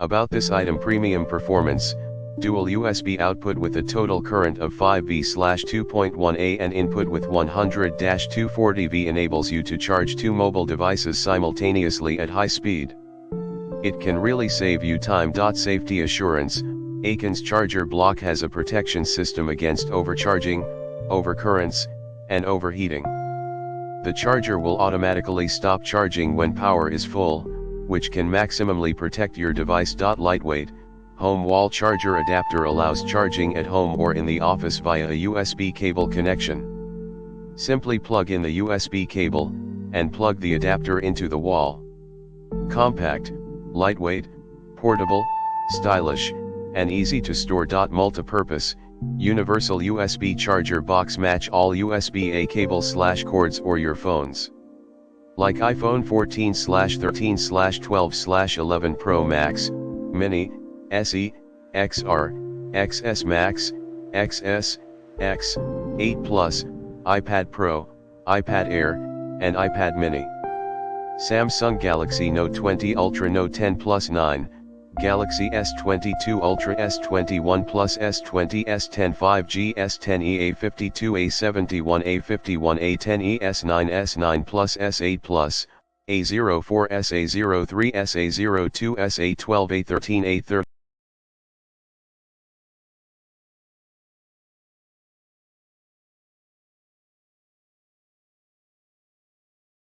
About this item: premium performance, dual USB output with a total current of 5V/2.1A and input with 100-240V enables you to charge two mobile devices simultaneously at high speed. It can really save you time. Safety assurance: AILKIN's charger block has a protection system against overcharging, overcurrents, and overheating. The charger will automatically stop charging when power is full, which can maximally protect your device. Lightweight, home wall charger adapter allows charging at home or in the office via a USB cable connection. Simply plug in the USB cable, and plug the adapter into the wall. Compact, lightweight, portable, stylish, and easy to store. Multi-purpose, universal USB charger box, match all USB-A cables/cords or your phones. Like iPhone 14/13/12/11 Pro Max, Mini, SE, XR, XS Max, XS, X, 8 Plus, iPad Pro, iPad Air, and iPad Mini. Samsung Galaxy Note 20 Ultra, Note 10 Plus 9, Galaxy S22 Ultra, S21 Plus, S20, S10 5G, S10e, A52, A71, A51, A10e, S9, S9 Plus, S8 Plus, A04, SA03, SA02, SA12, A13, A13.